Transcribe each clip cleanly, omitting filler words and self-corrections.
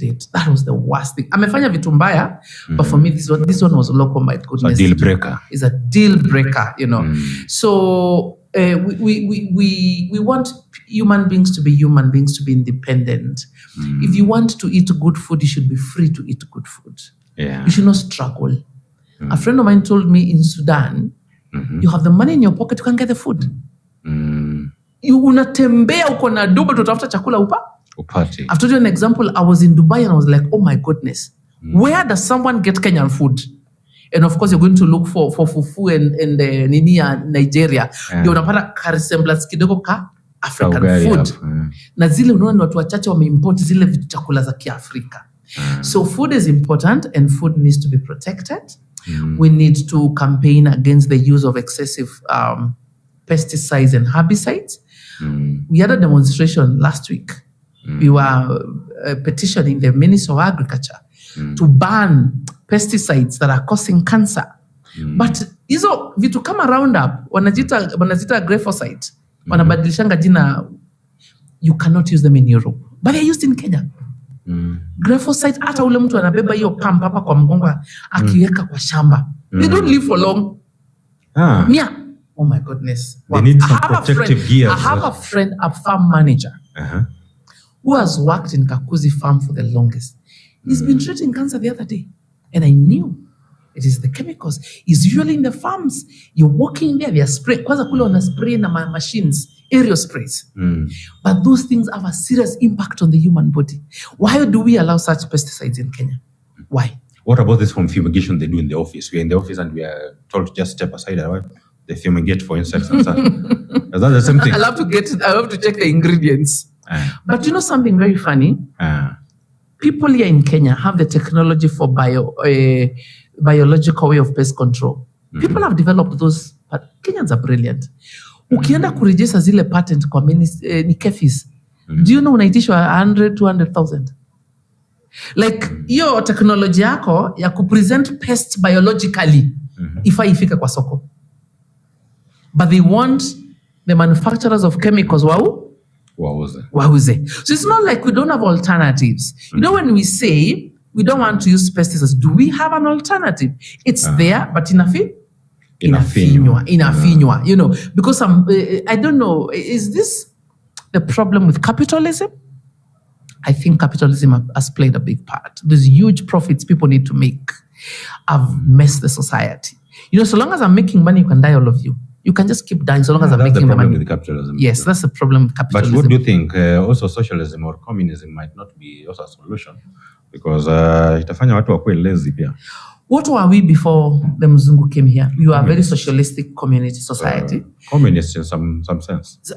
did. That was the worst thing. Amefanya vitu mbaya, but for me, this one was local. My goodness, a deal breaker. It's a deal breaker, you know. So we want human beings to be human beings, to be independent. If you want to eat good food, you should be free to eat good food. Yeah. You should not struggle. A friend of mine told me in Sudan, you have the money in your pocket, you can get the food. You unatembea uko na duba tutafuta chakula upati. I've told you an example. I was in Dubai and I was like, oh my goodness, where does someone get Kenyan food? And of course, you're going to look for fufu and Ninia, Nigeria. Ndio unapata ka resemblance kidogo ka African food. Na zile unaona ni watu wachache wameimport zile vitu chakula za Kiafrika. So food is important and food needs to be protected. We need to campaign against the use of excessive pesticides and herbicides. We had a demonstration last week. We were petitioning the Minister of Agriculture to ban pesticides that are causing cancer. But hizo vitu kama Roundup wanazita glyphosate, wanabadilishanga jina. You cannot use them in Europe, but they're used in Kenya. Glyphosate, hata ule mtu anabeba hiyo pump hapa kwa mgongo akiweka kwa shamba. They don't live for long. Yeah. Oh my goodness. They need some protective gears. I have a friend, a farm manager, who has worked in Kakuzi farm for the longest. He's been treating cancer the other day. And I knew it is the chemicals. It's usually in the farms. You're walking there, they are spraying. Kwanza kule wana spray na machines, aerial sprays. But those things have a serious impact on the human body. Why do we allow such pesticides in Kenya? Why? What about this from fumigation they do in the office? We're in the office and we are told to just step aside. They fumigate for insects and stuff. Is that the same thing? I love to check the ingredients. But you know something very funny? People here in Kenya have the technology for biological way of pest control. People have developed those, but Kenyans are brilliant. Ukienda kuregister zile patent kwa ni KEFIS. Do you know unaitishwa 100, 200,000? Like hiyo technology yako ya kupresent pest biologically ifika kwa soko. But they want the manufacturers of chemicals wauze. So it's not like we don't have alternatives. You know, when we say we don't want to use pesticides, do we have an alternative? It's there, but inafinywa. You know, because I don't know, is this the problem with capitalism? I think capitalism has played a big part. There's huge profits people need to make. I've messed the society. You know, so long as I'm making money, you can die, all of you. You can just keep dying so long as I'm making the money. With capitalism. Yes, that's the problem with capitalism. But what do you think? Also, socialism or communism might not be also a solution because itafanya watu wakuwe lazy pia. What were we before the Mzungu came here? We were a very socialistic community society. Communist in some sense. So,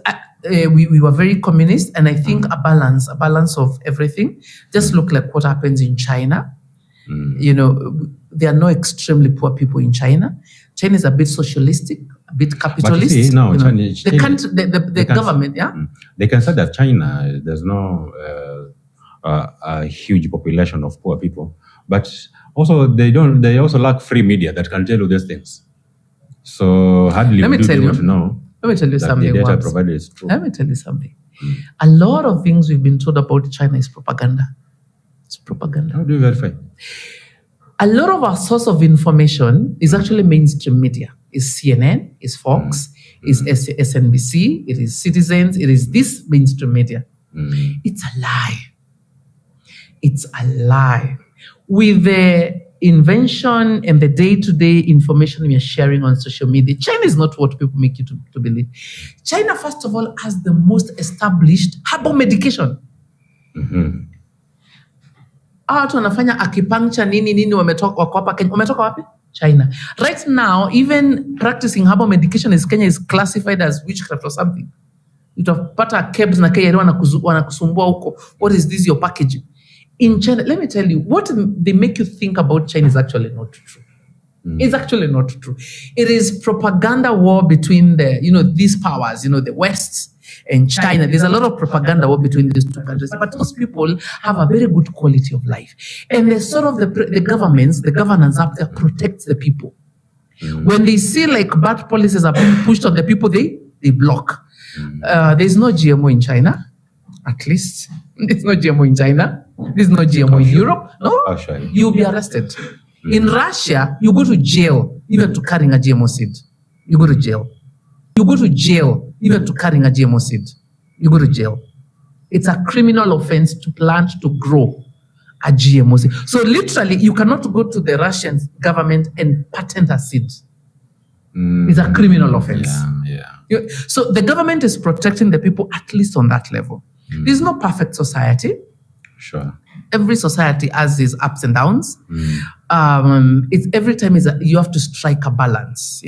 we were very communist, and I think a balance of everything. Just look like what happens in China. You know, there are no extremely poor people in China. China is a bit socialistic, a bit capitalist. But you see, no, you know, China, the government, yeah? They can say that China, there's no a huge population of poor people. But also, they also lack free media that can tell you these things. So hardly would you be able to know. Let me tell you something. The data provided is true. Let me tell you something. A lot of things we've been told about China is propaganda. It's propaganda. How do you verify? A lot of our source of information is actually mainstream media. It's CNN, it's Fox, it's SNBC, it is Citizens, it is this mainstream media. It's a lie. It's a lie. With the invention and the day-to-day information we are sharing on social media, China is not what people make you to believe. China, first of all, has the most established herbal medication. Watu wanafanya acupuncture nini wametoka hapa Kenya. Wametoka wapi? China. Right now, even practicing herbal medication in Kenya is classified as witchcraft or something. Utapata kebs na Kenya wanakusumbua huko. What is this your packaging? In China, let me tell you, what they make you think about China is actually not true. It's actually not true. It is propaganda war between these powers, the West and China. There's a lot of propaganda war between these two countries. But those people have a very good quality of life. And the sort of the governance up there protects the people. When they see like bad policies are being pushed on the people, they block. There's no GMO in China, at least. There's no GMO in China. There's no GMO in Europe. No, sure. you'll be arrested. In Russia, you go to jail even to carrying a GMO seed. You go to jail. You go to jail even to carrying a GMO seed. You go to jail. It's a criminal offense to plant, to grow a GMO seed. So literally, you cannot go to the Russian government and patent a seed. It's a criminal offense. So the government is protecting the people, at least on that level. There's no perfect society. Sure. Every society has its ups and downs. It's every time you have to strike a balance,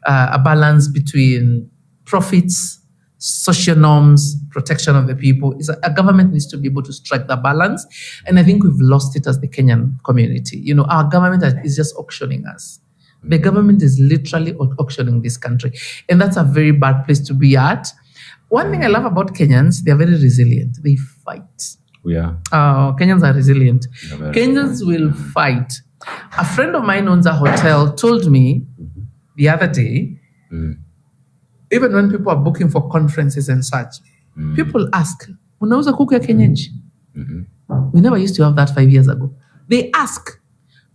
a balance between profits, social norms, protection of the people. A government needs to be able to strike the balance. And I think we've lost it as the Kenyan community. Our government is just auctioning us. The government is literally auctioning this country. And that's a very bad place to be at. One thing I love about Kenyans, they're very resilient. They fight. Yeah. Kenyans are resilient. Kenyans will fight. A friend of mine owns a hotel, told me the other day, even when people are booking for conferences and such, people ask, unauza kuku ya kienyeji? We never used to have that 5 years ago. They ask,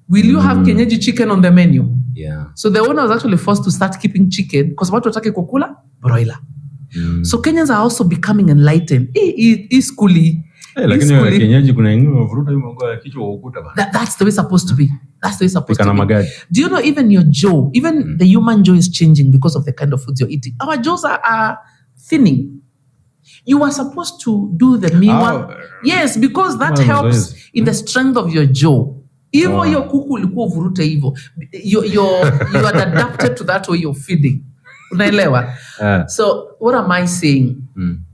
will you have kienyeji chicken on the menu? Yeah. So the owner was actually forced to start keeping chicken because watu wataki kukula broiler. So Kenyans are also becoming enlightened. That's the way it's supposed to be. That's the way it's supposed to be. Do you know even your jaw, even the human jaw is changing because of the kind of foods you're eating. Our jaws are thinning. You are supposed to do the miwa. Yes, because that helps in the strength of your jaw. Even your kuku ulikuwa uvurute hivyo. You are adapted to that way you're feeding. Unaelewa? So what am I saying?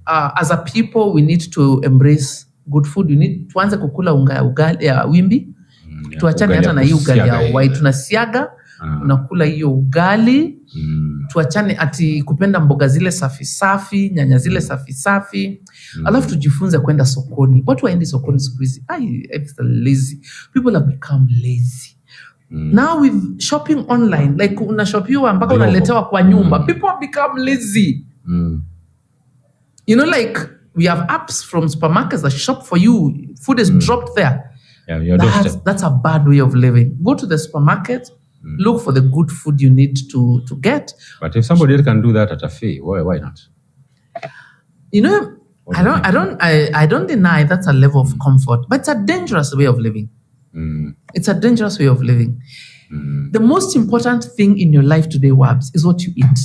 As a people, we need to embrace good food. We need tuanze kukula ugali ya wimbi. Tuachane hata na hiyo ugali ya white. Tunasiaga, tunakula hiyo ugali. Tuachane ati kupenda mboga zile safi safi, nyanya zile safi safi. Alafu tujifunze kwenda sokoni. Watu waendi sokoni siku hizi. It's lazy. People have become lazy. Now with shopping online, like unashopiwa mpaka unaletewa kwa nyumba. People have become lazy. Like we have apps from supermarkets that shop for you. Food is dropped there. Yeah, that's a bad way of living. Go to the supermarket, look for the good food you need to get. But if somebody else can do that at a fee, why not? I don't deny that's a level of comfort, but it's a dangerous way of living. It's a dangerous way of living. The most important thing in your life today, Wabs, is what you eat.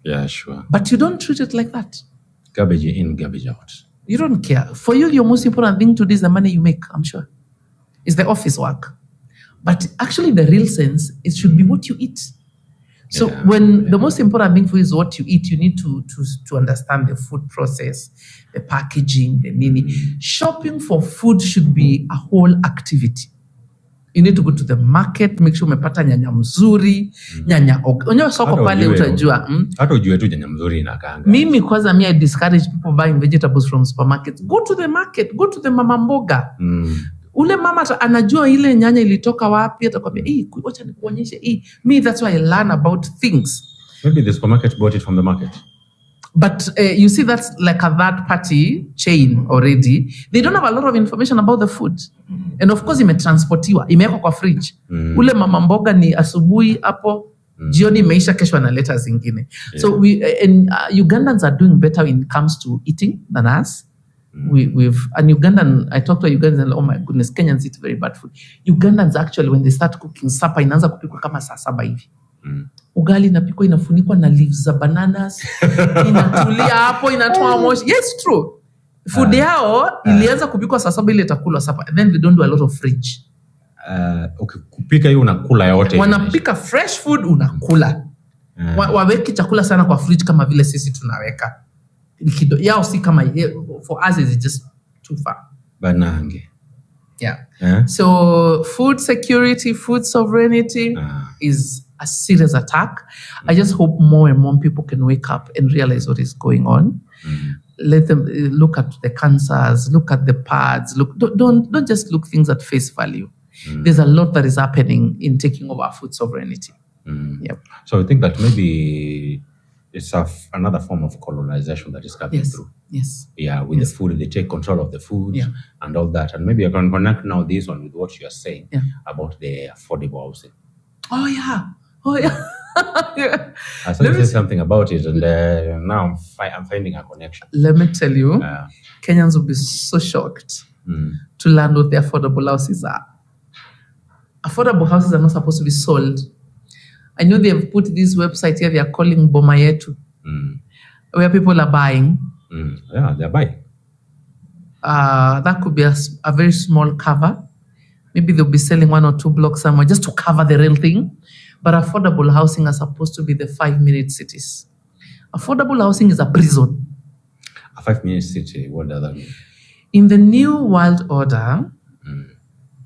Yeah, sure. But you don't treat it like that. Garbage in, garbage out. You don't care. For you, your most important thing today is the money you make, I'm sure. It's the office work. But actually, in the real sense, it should be what you eat. So the most important thing for you is what you eat, you need to understand the food process, the packaging, the nini. Shopping for food should be a whole activity. You need to go to the market, make sure umepata nyanya mzuri, nyanya onyo soko pale utajua. Hata ujue tu nyanya mzuri inakaanga. Mimi kwanza I discourage people buying vegetables from supermarkets. Go to the market, go to the mama mboga. Ule mama anajua ile nyanya ilitoka wapi, atakwambia, wacha nikuonyeshe. Me, that's why I learn about things. Maybe the supermarket bought it from the market. But you see, that's like a third-party chain already. They don't have a lot of information about the food. And of course, imetransportiwa, imewekwa kwa fridge. Ule mama mboga ni asubuhi hapo, jioni imeisha, kesho analeta zingine. So Ugandans are doing better when it comes to eating than us. I talked to Ugandans and oh my goodness, Kenyans eat very bad food. Ugandans actually, when they start cooking supper, inaanza kupikwa kama saa 7 hivi. Ugali inapikwa inafunikwa na leaves za bananas. Inatulia hapo, inatoa moshi. Yes, true. Food yao ilianza kupikwa saa 7 ile itakulwa supper. And then they don't do a lot of fridge. Kupika hiyo unakula yote. Wanapika fresh food unakula. Waweki chakula sana kwa fridge kama vile sisi tunaweka. Yao si kama, for us is just too far. Banange. Yeah. So food security, food sovereignty is a serious attack. I just hope more and more people can wake up and realize what is going on. Let them look at the cancers, look at the pads. Don't just look things at face value. There's a lot that is happening in taking over food sovereignty. Yep. So I think that maybe it's another form of colonization that is coming through. Yes. Yeah, with the food, they take control of the food and all that. And maybe I can connect now this one with what you are saying about the affordable housing. Oh yeah. Yeah. I saw you say something about it, and now I'm finding a connection. Let me tell you, Kenyans will be so shocked to learn what the affordable houses are. Affordable houses are not supposed to be sold. I know they have put this website here, they are calling Boma Yetu, where people are buying. Yeah, they're buying. That could be a very small cover. Maybe they'll be selling 1 or 2 blocks somewhere just to cover the real thing. But affordable housing are supposed to be the 5-minute cities. Affordable housing is a prison. A 5-minute city, what does that mean? In the New World Order,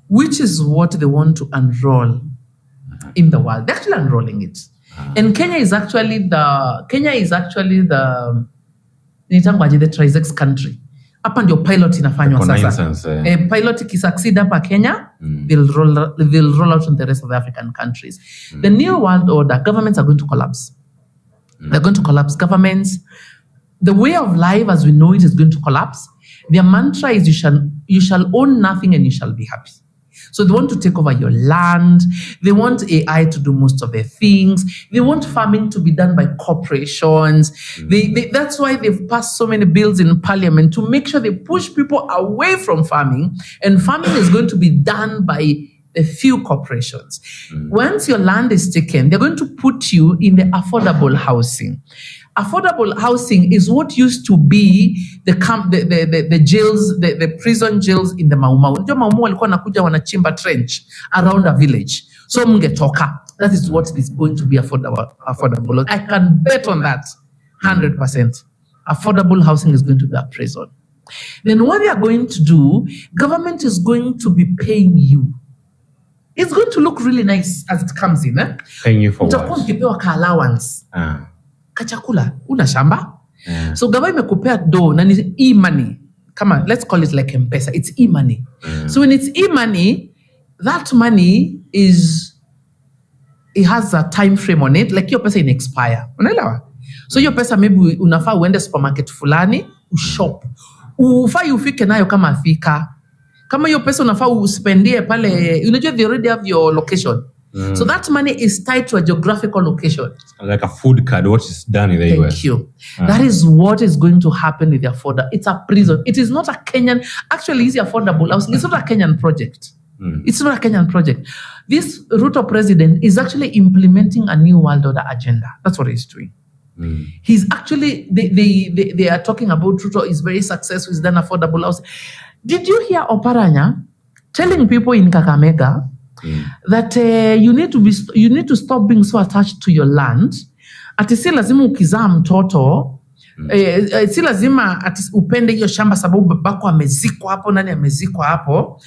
which is what they want to enroll in the world, they're actually enrolling it. And Kenya is actually the trisex country. Hapa ndio pilot inafanywa sasa. Pilot ikisucceed hapa Kenya, they'll roll out in the rest of the African countries. The New World Order, governments are going to collapse. They're going to collapse. Governments, the way of life as we know it is going to collapse. Their mantra is you shall own nothing and you shall be happy. So they want to take over your land. They want AI to do most of their things. They want farming to be done by corporations. That's why they've passed so many bills in parliament to make sure they push people away from farming. And farming is going to be done by a few corporations. Once your land is taken, they're going to put you in the affordable housing. Affordable housing is what used to be the jails, the prison jails in the Mau Mau. Ndio Mau Mau walikuwa nakuja wanachimba trench around a village. So mngetoka. That is what is going to be affordable. I can bet on that 100%. Affordable housing is going to be a prison. Then what they are going to do, government is going to be paying you. It's going to look really nice as it comes in. Paying you for what? Utakuwa ukipewa ka allowance. Kachakula, una shamba. So government imekupea do na ni e-money. Come on, let's call it like M-Pesa. It's e-money. So when it's e-money, that money it has a time frame on it, like your pesa in expire. Unaelewa? So your pesa maybe unafaa uende supermarket fulani, ushop. Ufai ufike nayo kama fika. Kama your pesa unafaa uspendie pale, unajua they already have your location. So that money is tied to a geographical location. Like a food card, what is done in the US. Thank you. That is what is going to happen with the affordable. It's a prison. It is not a Kenyan, actually it's affordable housing. It's not a Kenyan project. It's not a Kenyan project. This Ruto president is actually implementing a new world order agenda. That's what he's doing. He's actually, they are talking about Ruto is very successful, he's done affordable housing. Did you hear Oparanya telling people in Kakamega that you need to stop being so attached to your land? Ati si lazima ukizaa mtoto si lazima ati upende hiyo shamba sababu babako amezikwa hapo, nani amezikwa hapo.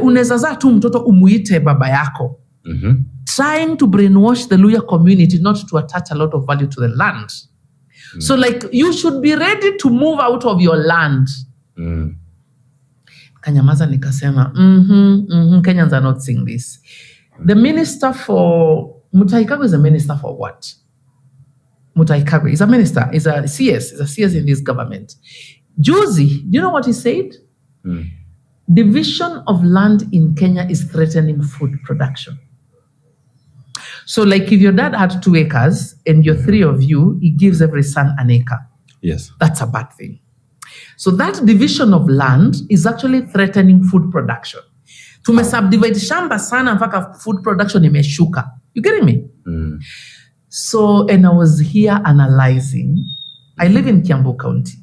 Unaweza zaa tu mtoto umuite baba yako. Trying to brainwash the Luya community not to attach a lot of value to the land. So like you should be ready to move out of your land. Kanyamaza nikasema, Kenyans are not seeing this. The minister for, Mutahi Kagwe is a minister for what? Mutahi Kagwe is a minister, is a CS in this government. Josie, do you know what he said? Division of land in Kenya is threatening food production. So like if your dad had 2 acres and you're 3 of you, he gives every son an acre. Yes. That's a bad thing. So that division of land is actually threatening food production. Tumesubdivide shamba sana mpaka food production imeshuka. You getting me? So, and I was here analyzing. I live in Kiambu County.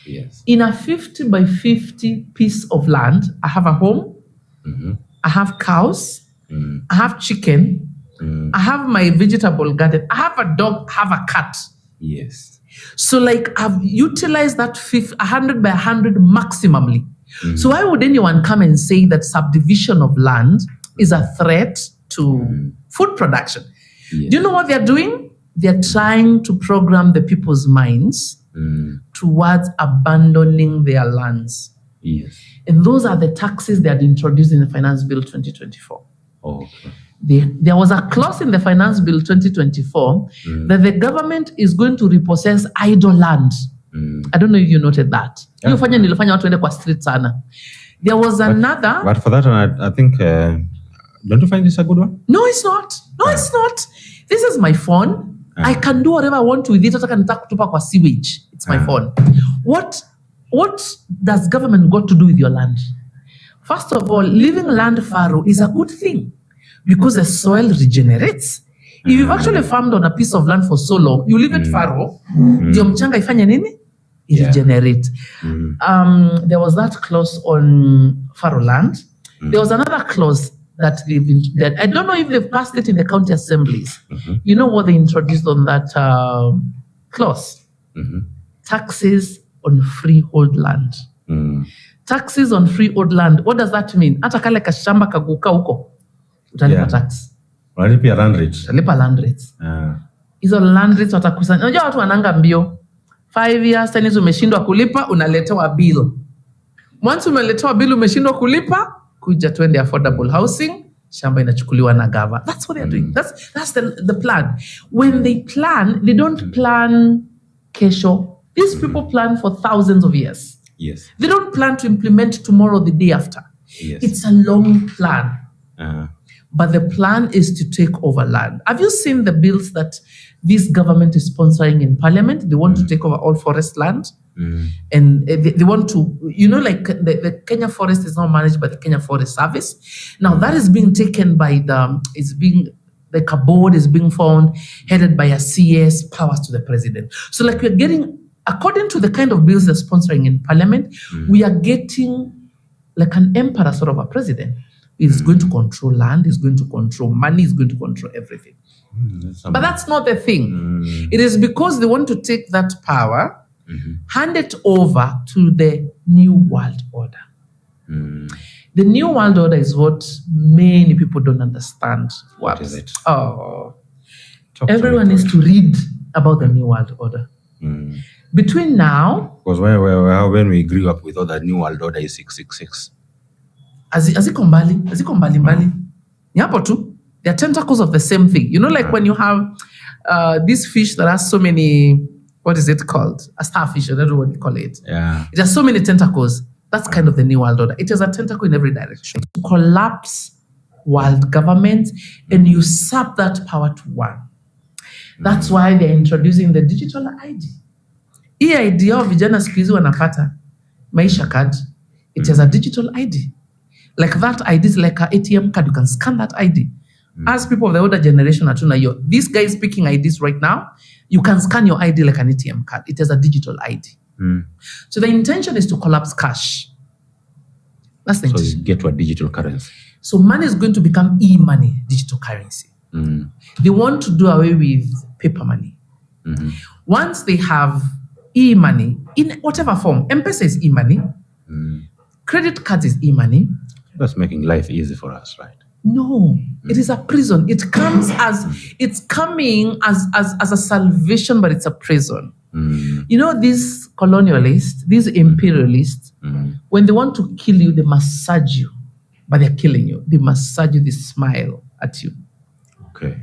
Yes. In a 50 by 50 piece of land, I have a home, I have cows, I have chicken, I have my vegetable garden, I have a dog, I have a cat. Yes. So like I've utilized that 100 by 100 maximally. So why would anyone come and say that subdivision of land is a threat to food production? Yes. Do you know what they're doing? They're trying to program the people's minds towards abandoning their lands. Yes. And those are the taxes they had introduced in the Finance Bill 2024. Oh, okay. There was a clause in the Finance Bill 2024 that the government is going to repossess idle land. I don't know if you noted that. Yeah. Nilifanya watu wende kwa street sana. There was another. But for that one, I think, don't you find this a good one? No, it's not. No, it's not. This is my phone. I can do whatever I want with it. Hata nitaka kutupa kwa sewage. It's my phone. What does government got to do with your land? First of all, leaving land fallow is a good thing because the soil regenerates. If you've actually farmed on a piece of land for so long, you leave it fallow, ndio mchanga ifanye nini? Regenerate. There was that clause on fallow land. There was another clause that I don't know if they've passed it in the county assemblies. You know what they introduced on that clause? Taxes on freehold land. Taxes on freehold land. What does that mean? Hata kale kashamba kaguka huko, utalipa tax. Utalipa land rates. Utalipa land rates. Hizo land rates watakusanya. Unajua watu wananga mbio. 5 years, 10 years umeshindwa kulipa, unaletewa bill. Once umeletewa bill umeshindwa kulipa, kuja twende affordable housing, shamba inachukuliwa na gava. That's what they're doing. That's the plan. When they plan, they don't plan kesho. These people plan for thousands of years. Yes. They don't plan to implement tomorrow, the day after. Yes. It's a long plan. But the plan is to take over land. Have you seen the bills that this government is sponsoring in parliament? They want to take over all forest land. And they want to, like the Kenya forest is now managed by the Kenya Forest Service. Now that is being taken by like a board is being formed, headed by a CS, powers to the president. So like we're getting, according to the kind of bills they're sponsoring in parliament, we are getting like an emperor sort of a president. He's going to control land, he's going to control money, he's going to control everything. But that's not the thing. It is because they want to take that power, hand it over to the New World Order. The New World Order is what many people don't understand. What is it? Everyone needs to read about the New World Order. Between now... Because when we grew up with all that New World Order is 666. Aziko mbali. Ni hapo tu. They are tentacles of the same thing. Like when you have this fish that has so many, what is it called? A starfish, I don't know what you call it. Yeah. It has so many tentacles. That's kind of the New World Order. It has a tentacle in every direction. You collapse world government and usurp that power to one. That's why they're introducing the digital ID. Hii idea of vijana siku hizi wanapata maisha card. It has a digital ID. Like that ID is like an ATM card. You can scan that ID. As people of the older generation, this guy is speaking IDs right now. You can scan your ID like an ATM card. It has a digital ID. So the intention is to collapse cash. That's the intention. So you get to a digital currency. So money is going to become e-money, digital currency. They want to do away with paper money. Once they have e-money, in whatever form, M-Pesa is e-money, credit cards is e-money. That's making life easy for us, right? No, it is a prison. It's coming as a salvation, but it's a prison. These colonialists, these imperialists, when they want to kill you, they massage you, but they're killing you. They massage you, they smile at you. Okay.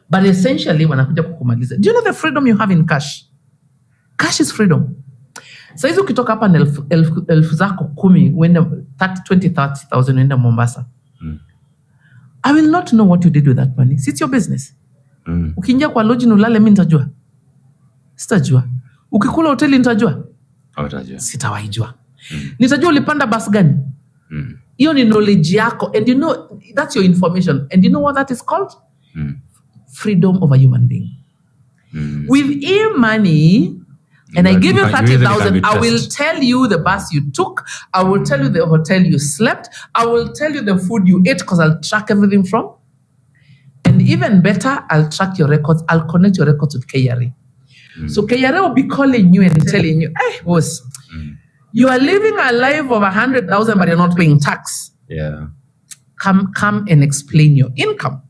But essentially, wanakuja kukumaliza. Do you know the freedom you have in cash? Cash is freedom. Saizi ukitoka hapa na elfu zako 10 uende 20,000 uende Mombasa. I will not know what you did with that money. It's your business. Ukiingia kwa lodge ulale, mimi nitajua? Sitajua. Ukikula hoteli nitajua? Sitawaijua. Nitajua ulipanda bus gani? Hiyo ni knowledge yako, and that's your information. And you know what that is called? Freedom of a human being. With e-money, and I give you 30,000, I will tell you the bus you took. I will tell you the hotel you slept. I will tell you the food you ate because I'll track everything from. And even better, I'll track your records. I'll connect your records with KRA. So KRA will be calling you and telling you, hey, boss, you are living a life of 100,000, but you're not paying tax. Yeah. Come and explain your income.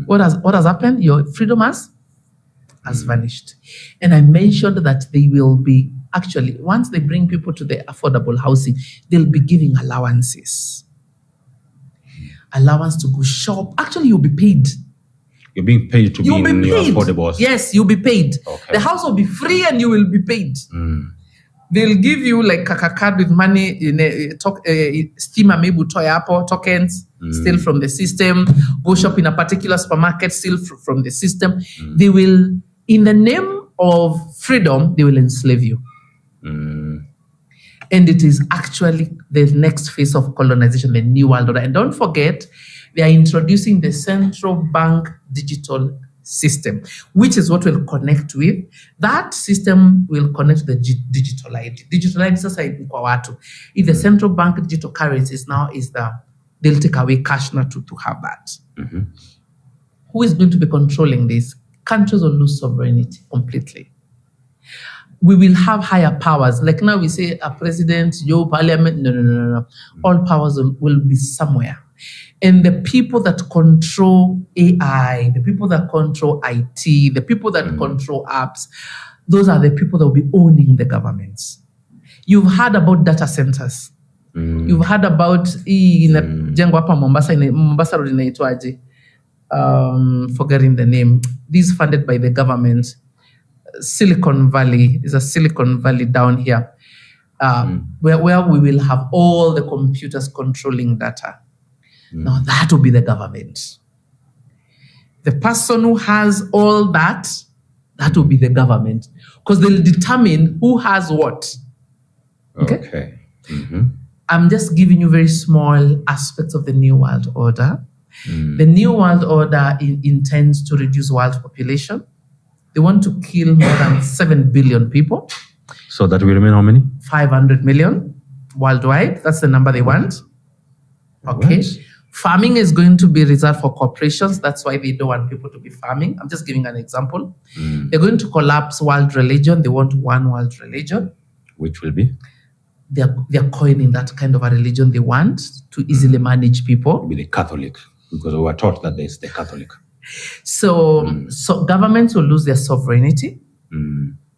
What has happened? Your freedom has vanished. And I mentioned that they will be, actually, once they bring people to the affordable housing, they'll be giving allowances. Allowance to go shop. Actually, you'll be paid. You're being paid to You'll be in be your paid. affordables. Yes, you'll be paid. Okay. The house will be free and you will be paid. They'll give you like a card with money in Steamer, maybe toy Apple tokens, steal from the system, go shop in a particular supermarket, steal from the system. They will, in the name of freedom, they will enslave you. And it is actually the next phase of colonization, the New World Order. And don't forget, they are introducing the central bank digital system, which is what will connect with. That system will connect to the digital ID. Digital ID sasa kwa watu. If the central bank digital currencies now they'll take away cash now to have that. Who is going to be controlling this? Countries will lose sovereignty completely. We will have higher powers. Like now we say a president, your parliament, no. All powers will be somewhere. And the people that control AI, the people that control IT, the people that control apps, those are the people that will be owning the governments. You've heard about data centers. You've heard about jengo hapa Mombasa road inaitwaje? Forgetting the name. These funded by the government. Silicon Valley is a Silicon Valley down here, where we will have all the computers controlling data. Now that will be the government. The person who has all that will be the government, because they'll determine who has what. Okay. I'm just giving you very small aspects of the New World Order. The New World Order intends to reduce world population. They want to kill more than 7 billion people. So that will remain how many? 500 million worldwide. That's the number they want. Okay. What? Farming is going to be reserved for corporations. That's why they don't want people to be farming. I'm just giving an example. They're going to collapse world religion. They want one world religion. Which will be? They're coining that kind of a religion they want to easily manage people. It'll be the Catholic, because we were taught that there's the Catholic. So governments will lose their sovereignty.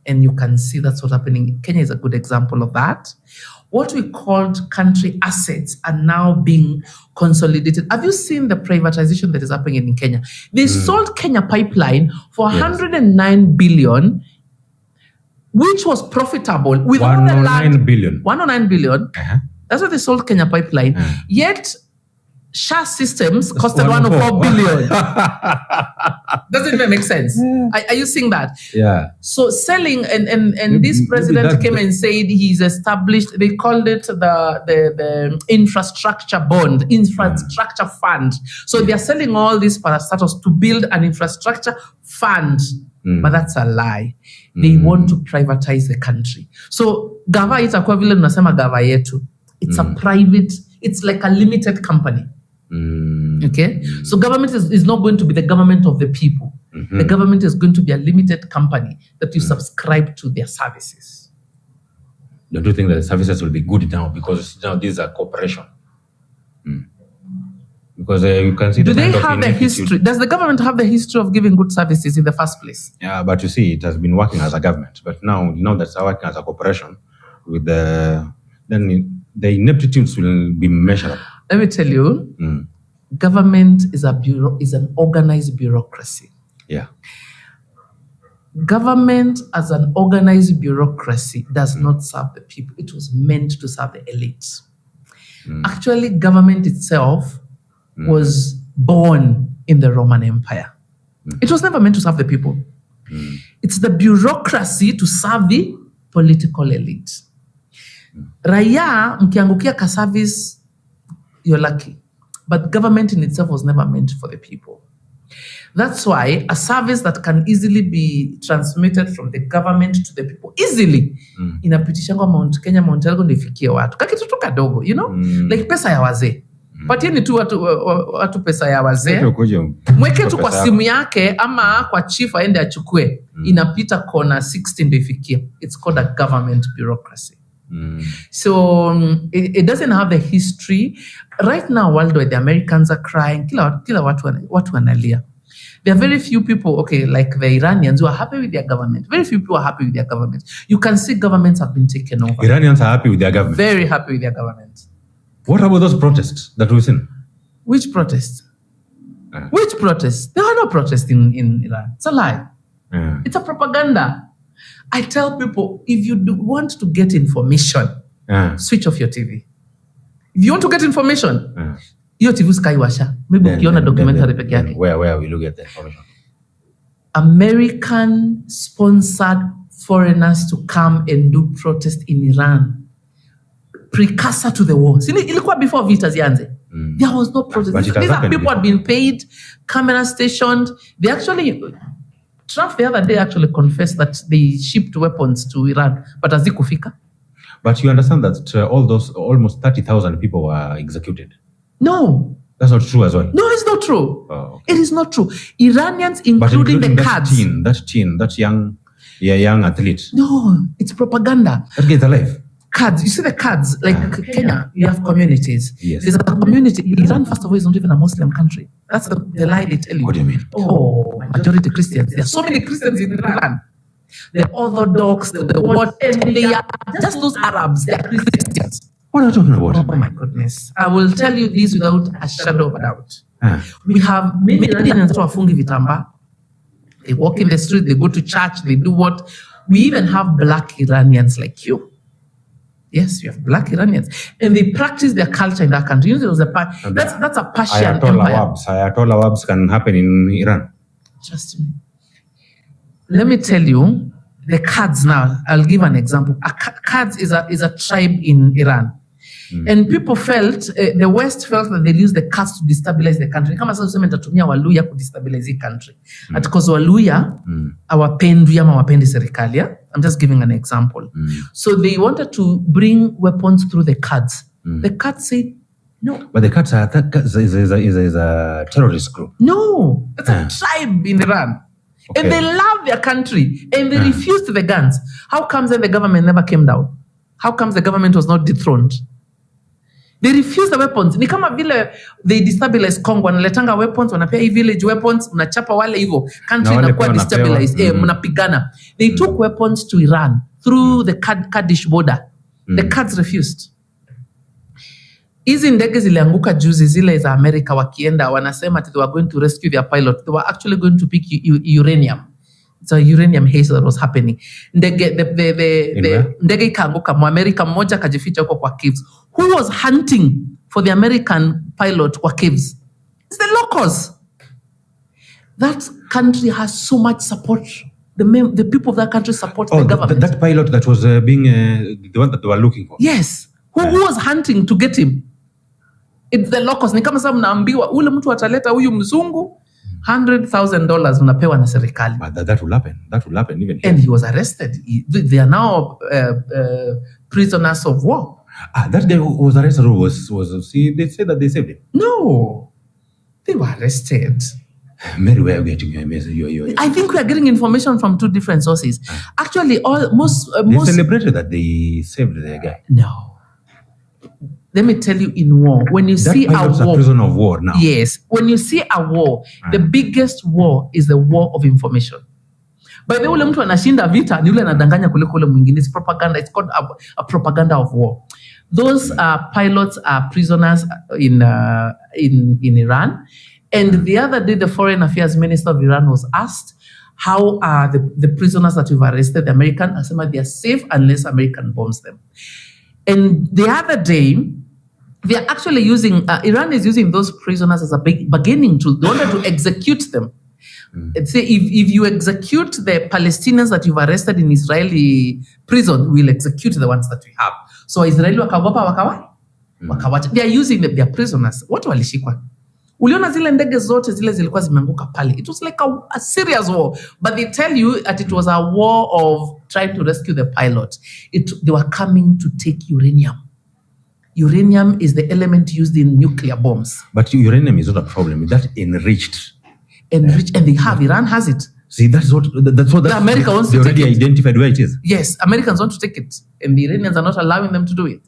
And you can see that's what's happening. Kenya is a good example of that. What we called country assets are now being consolidated. Have you seen the privatization that is happening in Kenya? They sold Kenya Pipeline for 109 billion, which was profitable. With all the land, 109 billion. That's what they sold Kenya Pipeline. Yet SHA systems costed 104 billion. Doesn't even make sense. Are you seeing that? Yeah. So selling and this president came and said he's established, they called it the infrastructure bond, infrastructure fund. So they're selling all these parastatus to build an infrastructure fund. But that's a lie. They want to privatize the country. So gava itakuwa vile tunasema gava yetu. It's a private, it's like a limited company. Okay, so government is not going to be the government of the people. The government is going to be a limited company that you subscribe to their services. Don't you think that the services will be good now, because now these are corporation? Because you can see. Do they have the history? Does the government have the history of giving good services in the first place? Yeah, but you see, it has been working as a government, but now that's working as a corporation, with then the ineptitudes will be measurable. Let me tell you, government is an organized bureaucracy. Yeah. Government as an organized bureaucracy does not serve the people. It was meant to serve the elites. Actually, government itself was born in the Roman Empire. It was never meant to serve the people. It's the bureaucracy to serve the political elite. Raya, mkiangukia ka service, you're lucky. But government in itself was never meant for the people. That's why a service that can easily be transmitted from the government to the people easily inapitishangwa Mount Kenya, Mount Elgon ifikie watu. Kakitu tu kadogo, you know? Like pesa ya wazee. Patieni tu watu pesa ya wazee. Mweke tu kwa simu yake ama kwa chief aende achukue. Inapita kona 16 ndio ifikie. It's called a government bureaucracy. So it doesn't have the history. Right now, worldwide, the Americans are crying. Kila watu wanalia. There are very few people, okay, like the Iranians, who are happy with their government. Very few people are happy with their government. You can see governments have been taken over. Iranians are happy with their government. Very happy with their government. What about those protests that we've seen? Which protests? Which protests? There were no protests in Iran. It's a lie. It's a propaganda. I tell people, if you want to get information, switch off your TV. If you want to get information, your TV skywasha. Maybe ukiona documentary peke yake. Where will you get the information? American sponsored foreigners to come and do protest in Iran. Precursor to the war. Ilikuwa before vita zianze. There was no protest. These are people who had been paid, camera stationed. They actually, Trump the other day actually confessed that they shipped weapons to Iran, but hazikufika. But you understand that all those almost 30,000 people were executed? No. That's not true as well? No, it's not true. Oh, okay. It is not true. Iranians, including the Kurds. That young athlete. No, it's propaganda. That guy's alive. Kurds, you see the Kurds, like Kenya, you have communities. Yes. There's a community. Iran, first of all, is not even a Muslim country. That's the lie they tell you. What do you mean? Oh, majority Christians. There are so many Christians in Iran. The Orthodox, the what, and they are just those Arabs. They are Christians. What are you talking about? Oh my goodness. I will tell you this without a shadow of a doubt. We have many Iranians who are fungi vitamba. They walk in the street, they go to church, they do what? We even have black Iranians like you. Yes, you have black Iranians. And they practice their culture in that country. You know, that's a Persian empire. Ayatollah Wabs can happen in Iran. Trust me. Let me tell you, the Kurds now, I'll give an example. Kurds is a tribe in Iran. And people felt, the West felt that they'll use the Kurds to destabilize the country. Kama sasa useme nitatumia Waluya ku destabilize the country. Because Waluya, hawapendi serikali. I'm just giving an example. So they wanted to bring weapons through the Kurds. The Kurds said, no. But the Kurds is a terrorist group. No, it's a tribe in Iran. Okay. And they love their country. And they refused the guns. How comes then the government never came down? How comes the government was not dethroned? They refused the weapons. Ni kama vile they destabilize Congo. Wanaletanga weapons, wanapea hii village weapons, mnachapa wale hivyo. Country inakuwa destabilized. Mnapigana. They took weapons to Iran through the Kurdish border. The Kurds refused. Hizi ndege zilianguka juzi zile za America wakienda wanasema they were going to rescue their pilot. They were actually going to pick uranium. It's a uranium haze that was happening. Ndege ikaanguka, Mwamerika mmoja kajificha huko kwa caves. Who was hunting for the American pilot kwa caves? It's the locals. That country has so much support. The people of that country support the government. That pilot that was being the one that they were looking for. Yes. Who was hunting to get him? It's the locals. Ni kama sasa mnaambiwa ule mtu ataleta huyu mzungu $100,000 unapewa na serikali. But that will happen. That will happen even here. And he was arrested. They are now prisoners of war. That guy who was arrested they said that they saved him. No. They were arrested. Mary, where are you getting your message? I think we are getting information from two different sources. Actually, most they celebrated that they saved the guy. No. Let me tell you, in war, when you see a war, a prison of war now. Yes, when you see a war, the biggest war is the war of information. By the way, ule mtu anashinda vita ni ule anadanganya kuliko ule mwingine. It's propaganda. It's called a propaganda of war. Those pilots are prisoners in Iran. And the other day, the Foreign Affairs Minister of Iran was asked, how are the prisoners that we've arrested, the American, asema they are safe unless American bombs them. And the other day, they are actually using, Iran is using those prisoners as a bargaining tool. They wanted to execute them. Say if you execute the Palestinians that you've arrested in Israeli prison, we'll execute the ones that we have. So Israeli wakawacha. They are using them, they are prisoners. What walishikwa? Uliona zile ndege zote zile zilikuwa zimeanguka pale. It was like a serious war. But they tell you that it was a war of trying to rescue the pilot. They were coming to take uranium. Uranium is the element used in nuclear bombs. But uranium is not a problem. That's enriched. And they have. Iran has it. See, that's what America wants to take it. They already identified where it is. Yes, Americans want to take it. And the Iranians are not allowing them to do it.